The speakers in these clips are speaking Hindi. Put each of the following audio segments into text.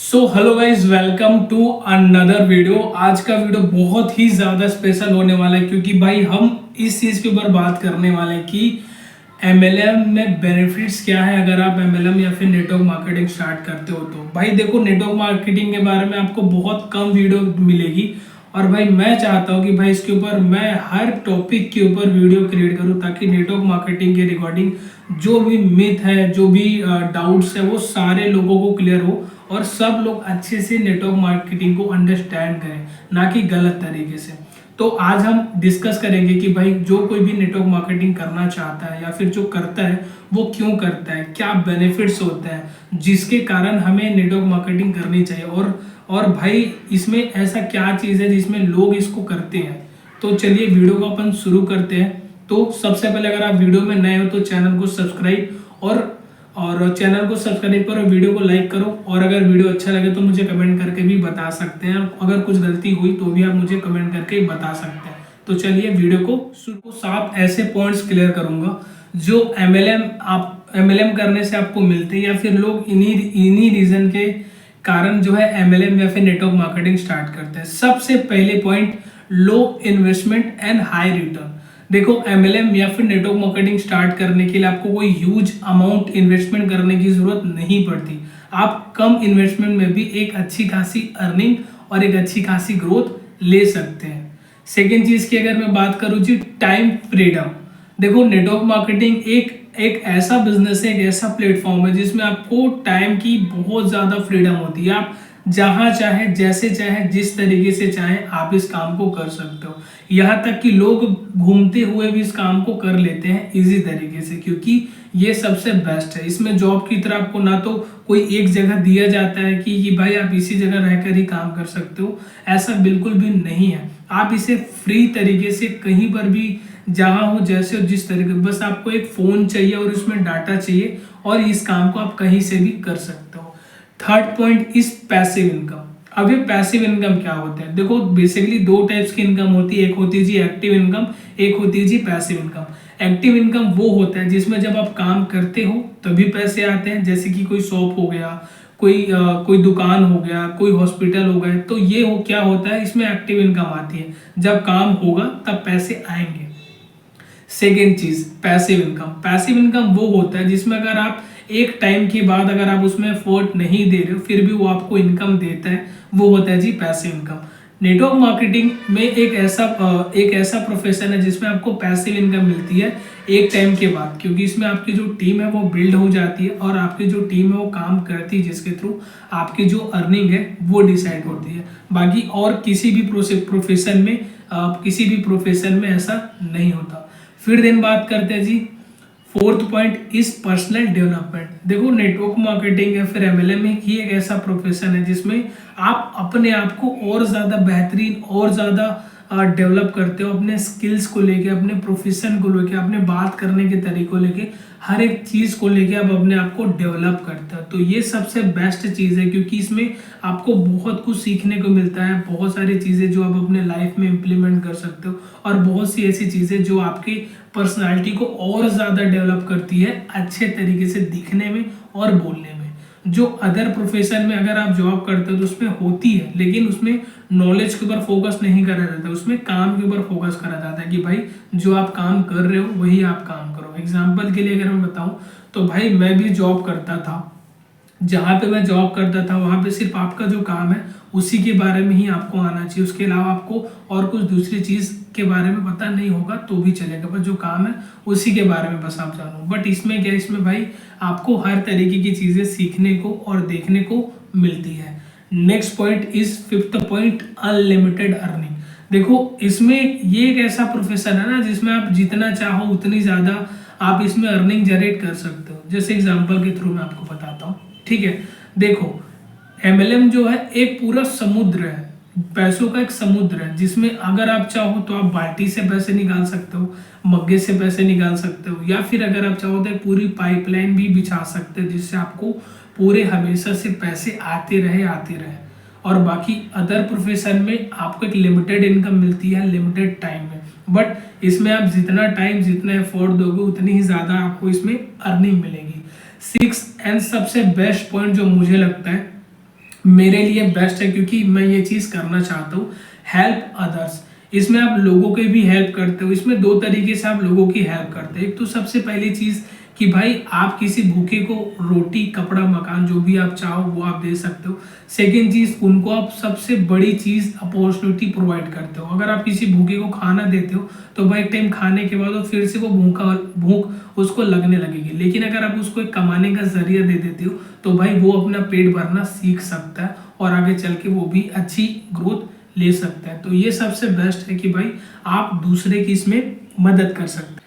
So hello guys, welcome to another video. आज का वीडियो बहुत ही ज़्यादा स्पेशल होने वाला है क्योंकि भाई हम इस चीज़ के ऊपर बात करने वाले हैं कि एमएलएम में बेनिफिट्स क्या है अगर आप एमएलएम या फिर नेटवर्क मार्केटिंग स्टार्ट करते हो। तो भाई देखो, नेटवर्क मार्केटिंग के बारे में आपको बहुत कम वीडियो मिलेगी और भाई मैं चाहता हूँ कि भाई इसके ऊपर मैं हर टॉपिक के ऊपर वीडियो क्रिएट करूँ ताकि नेटवर्क मार्केटिंग के रिगार्डिंग जो भी मिथ है, जो भी डाउट्स है, वो सारे लोगों को क्लियर हो और सब लोग अच्छे से नेटवर्क मार्केटिंग को अंडरस्टैंड करें, ना कि गलत तरीके से। तो आज हम डिस्कस करेंगे कि भाई जो कोई भी नेटवर्क मार्केटिंग करना चाहता है या फिर जो करता है वो क्यों करता है, क्या बेनिफिट्स होते हैं जिसके कारण हमें नेटवर्क मार्केटिंग करनी चाहिए, और भाई इसमें ऐसा क्या चीज़ है जिसमें लोग इसको करते हैं। तो चलिए वीडियो को अपन शुरू करते हैं। तो सबसे पहले अगर आप वीडियो में नए हो तो चैनल को सब्सक्राइब और चैनल को सब्सक्राइब करो, वीडियो को लाइक करो, और अगर वीडियो अच्छा लगे तो मुझे कमेंट करके भी बता सकते हैं। अगर कुछ गलती हुई तो भी आप मुझे कमेंट करके बता सकते हैं। तो चलिए वीडियो को शुरू। 7 ऐसे पॉइंट्स क्लियर करूंगा जो एमएलएम करने से आपको मिलते हैं या फिर लोग इन्हीं रीजन के कारण जो है एमएलएम या फिर नेटवर्क मार्केटिंग स्टार्ट करते हैं। सबसे पहले point, low investment and high return. देखो, एमएलएम या फिर नेटवर्क मार्केटिंग स्टार्ट करने के लिए आपको कोई ह्यूज अमाउंट इन्वेस्टमेंट करने की जरूरत नहीं पड़ती। आप कम इन्वेस्टमेंट में भी एक अच्छी खासी अर्निंग और एक अच्छी खासी ग्रोथ ले सकते हैं। सेकेंड चीज की अगर मैं बात करूं जी, टाइम फ्रीडम। देखो, नेटवर्क मार्केटिंग एक ऐसा बिजनेस है, एक ऐसा प्लेटफॉर्म है जिसमें आपको टाइम की बहुत ज्यादा फ्रीडम होती है। आप जहां चाहे, जैसे चाहे, जिस तरीके से चाहे आप इस काम को कर सकते हो। यहाँ तक कि लोग घूमते हुए भी इस काम को कर लेते हैं इजी तरीके से, क्योंकि ये सबसे बेस्ट है। इसमें जॉब की तरह आपको ना तो कोई एक जगह दिया जाता है कि भाई आप इसी जगह रहकर ही काम कर सकते हो, ऐसा बिल्कुल भी नहीं है। आप इसे फ्री तरीके से कहीं पर भी, जहां हो, जैसे हो, जिस तरीके, बस आपको एक फोन चाहिए और उसमें डाटा चाहिए और इस काम को आप कहीं से भी कर सकते हो। Third point is passive income. अब ये पैसिव इनकम क्या होता है? देखो, बेसिकली 2 टाइप्स की इनकम होती है। एक होती है जी एक्टिव इनकम, एक होती है जी पैसिव इनकम। एक्टिव इनकम वो होता है जिसमें जब आप काम करते हो तभी पैसे आते हैं, जैसे कि कोई शॉप हो गया, कोई दुकान हो गया, कोई हॉस्पिटल हो गया। तो ये क्या होता है, इसमें एक्टिव इनकम आती है। जब काम होगा तब पैसे आएंगे। सेकेंड चीज, पैसिव इनकम। पैसिव इनकम वो होता है जिसमें अगर आप एक टाइम के बाद अगर आप उसमें एफर्ट नहीं दे रहे हो फिर भी वो आपको इनकम देता है, वो होता है जी पैसिव इनकम। नेटवर्क मार्केटिंग में एक ऐसा प्रोफेशन है जिसमें आपको पैसिव इनकम मिलती है एक टाइम के बाद, क्योंकि इसमें आपकी जो टीम है वो बिल्ड हो जाती है और आपकी जो टीम है वो काम करती है, जिसके थ्रू आपकी जो अर्निंग है वो डिसाइड होती है। बाकी और किसी भी प्रोफेशन में ऐसा नहीं होता। फिर दिन बात करते हैं जी, fourth point is personal development. देखो, नेटवर्क मार्केटिंग या फिर एमएलएम ही एक ऐसा प्रोफेशन है जिसमें आप अपने आप को और ज्यादा बेहतरीन और ज्यादा डेवलप करते हो, अपने स्किल्स को लेके, अपने प्रोफेशन को लेके, अपने बात करने के तरीके को लेके, हर एक चीज को लेके आप अपने आप को डेवलप करते हो। तो ये सबसे बेस्ट चीज है क्योंकि इसमें आपको बहुत कुछ सीखने को मिलता है, बहुत सारी चीजें जो आप अपने लाइफ में इम्प्लीमेंट कर सकते हो, और बहुत सी ऐसी चीजें जो आपकी पर्सनालिटी को और ज्यादा डेवलप करती है, अच्छे तरीके से दिखने में और बोलने में। जो अदर प्रोफेशन में अगर आप जॉब करते हो तो उसमें होती है, लेकिन उसमें नॉलेज के ऊपर फोकस नहीं करा जाता, उसमें काम के ऊपर फोकस करा जाता है कि भाई जो आप काम कर रहे हो वही आप काम करो। एग्जाम्पल के लिए अगर मैं बताऊं तो भाई मैं भी जॉब करता था, जहाँ पे मैं जॉब करता था वहाँ पे सिर्फ आपका जो काम है उसी के बारे में ही आपको आना चाहिए। उसके अलावा आपको और कुछ दूसरी चीज के बारे में पता नहीं होगा तो भी चलेगा, बस जो काम है उसी के बारे में बस आप जानो। बट इसमें क्या, इसमें भाई आपको हर तरीके की चीजें सीखने को और देखने को मिलती है। Next point is fifth point, unlimited earning. देखो, इसमें ये एक ऐसा प्रोफेशन है ना जिसमें आप जितना चाहो उतनी ज्यादा आप इसमें अर्निंग जनरेट कर सकते हो। जैसे एग्जांपल के थ्रू मैं आपको बताता हूँ, ठीक है। देखो, एमएलएम जो है एक पूरा समुद्र है, पैसों का एक समुद्र है, जिसमें अगर आप चाहो तो आप बाल्टी से पैसे निकाल सकते हो, मग्गे से पैसे निकाल सकते हो, या फिर अगर आप चाहो तो एक पूरी पाइपलाइन भी बिछा सकते हो जिससे आपको पूरे हमेशा से पैसे आते रहे। और बाकी अदर प्रोफेशन में आपको एक लिमिटेड इनकम मिलती है लिमिटेड टाइम में, बट इसमें आप जितना टाइम, जितना एफर्ट दोगे उतनी ही ज्यादा आपको इसमें अर्निंग मिलेगी। 6 एंड सबसे बेस्ट पॉइंट जो मुझे लगता है मेरे लिए बेस्ट है, क्योंकि मैं ये चीज़ करना चाहता हूँ, हेल्प अदर्स। इसमें आप लोगों की भी हेल्प करते हो। इसमें दो तरीके से आप लोगों की हेल्प करते हो। एक तो सबसे पहली चीज़ कि भाई आप किसी भूखे को रोटी, कपड़ा, मकान जो भी आप चाहो वो आप दे सकते हो। सेकेंड चीज़, उनको आप सबसे बड़ी चीज़ अपॉर्चुनिटी प्रोवाइड करते हो। अगर आप किसी भूखे को खाना देते हो तो भाई एक टाइम खाने के बाद वो फिर से वो भूख उसको लगने लगेगी। लेकिन अगर आप उसको एक कमाने का जरिया दे देते हो तो भाई वो अपना पेट भरना सीख सकता है और आगे चल के वो भी अच्छी ग्रोथ ले सकता है। तो ये सबसे बेस्ट है कि भाई आप दूसरे की इसमें मदद कर सकते हैं।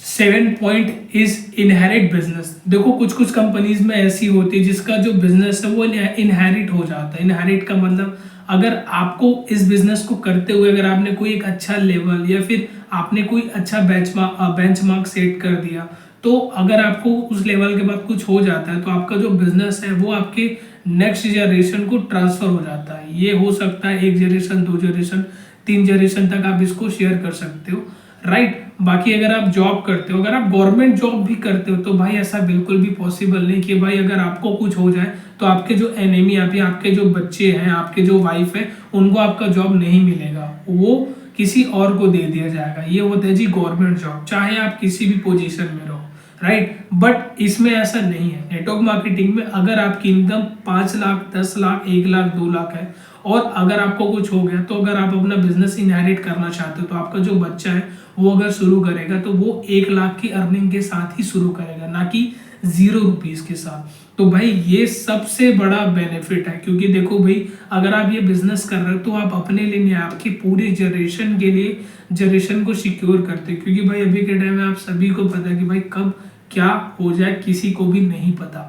7 पॉइंट इज इनहेरिट बिजनेस। देखो कुछ कुछ कंपनीज में ऐसी होती है जिसका जो बिजनेस है वो इनहेरिट हो जाता है। इनहेरिट का मतलब अगर आपको इस बिजनेस को करते हुए अगर आपने कोई एक अच्छा लेवल या फिर आपने कोई अच्छा बेंचमार्क सेट कर दिया, तो अगर आपको उस लेवल के बाद कुछ हो जाता है तो आपका जो बिजनेस है वो आपके नेक्स्ट जनरेशन को ट्रांसफर हो जाता है। ये हो सकता है 1 जनरेशन, 2 जनरेशन, 3 जनरेशन तक आप इसको शेयर कर सकते हो, राइट। बाकी अगर आप जॉब करते हो, अगर आप गवर्नमेंट जॉब भी करते हो तो भाई ऐसा बिल्कुल भी पॉसिबल नहीं कि भाई अगर आपको कुछ हो जाए तो आपके जो एनिमी, आपके जो बच्चे हैं, आपके जो वाइफ है, उनको आपका जॉब नहीं मिलेगा, वो किसी और को दे दिया जाएगा। ये होता है जी गवर्नमेंट जॉब, चाहे आप किसी भी पोजीशन में रहो, राइट। बट इसमें ऐसा नहीं है। नेटवर्क मार्केटिंग में अगर आपकी इनकम 5 लाख, 10 लाख, 1 लाख, 2 लाख है और अगर आपको कुछ हो गया तो अगर आप अपना बिजनेस इनहेरिट करना चाहते हो तो आपका जो बच्चा है वो अगर शुरू करेगा तो वो 1 लाख की अर्निंग के साथ ही शुरू करेगा, ना कि 0 रुपीज के साथ। तो भाई ये सबसे बड़ा बेनिफिट है, क्योंकि देखो भाई अगर आप ये बिजनेस कर रहे हो तो आप अपने लिए नहीं, आपकी पूरी जनरेशन के लिए, जनरेशन को सिक्योर करते हो। क्योंकि भाई अभी के टाइम में आप सभी को पता है कि भाई कब क्या हो जाए किसी को भी नहीं पता।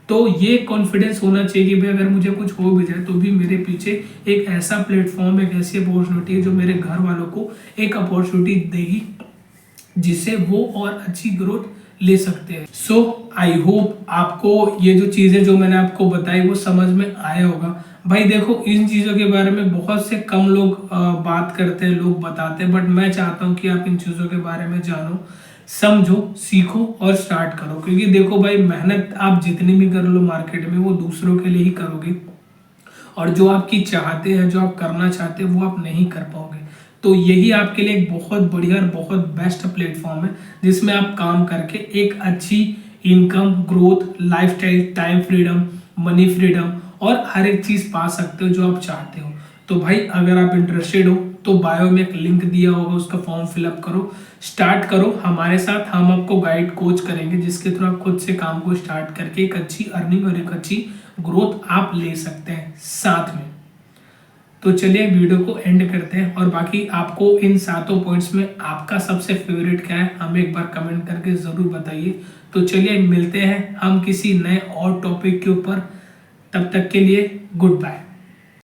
तो ये कॉन्फिडेंस होना चाहिए कि भाई अगर मुझे कुछ हो भी जाए तो भी मेरे पीछे एक ऐसा प्लेटफॉर्म, एक ऐसी अपॉर्चुनिटी है जो मेरे घर वालों को एक अपॉर्चुनिटी देगी जिससे वो और अच्छी ग्रोथ ले सकते हैं। सो आई होप आपको ये जो चीज़ें जो मैंने आपको बताई वो समझ में आया होगा। भाई देखो इन चीज़ों के बारे में बहुत से कम लोग बात करते हैं, लोग बताते हैं, बट मैं चाहता हूँ कि आप इन चीज़ों के बारे में जानो, समझो, सीखो और स्टार्ट करो। क्योंकि देखो भाई मेहनत आप जितनी भी कर लो मार्केट में वो दूसरों के लिए ही करोगे, और जो आपकी चाहते हैं, जो आप करना चाहते हैं वो आप नहीं कर पाओगे। तो यही आपके लिए एक बहुत बढ़िया और बहुत बेस्ट प्लेटफॉर्म है जिसमें आप काम करके एक अच्छी income, growth, lifestyle, time freedom, money freedom और हर एक चीज़ पा सकते हो जो आप चाहते हो। तो भाई अगर आप इंटरेस्टेड हो तो बायो में एक लिंक दिया होगा, उसका फॉर्म फिलअप करो, स्टार्ट करो हमारे साथ। हम आपको गाइड, कोच करेंगे जिसके थ्रू आप खुद से काम को स्टार्ट करके एक अच्छी अर्निंग और एक अच्छी ग्रोथ आप ले सकते हैं साथ में। तो चलिए वीडियो को एंड करते हैं, और बाकी आपको इन 7 पॉइंट्स में आपका सबसे फेवरेट क्या है हमें एक बार कमेंट करके ज़रूर बताइए। तो चलिए मिलते हैं हम किसी नए और टॉपिक के ऊपर, तब तक के लिए गुड बाय।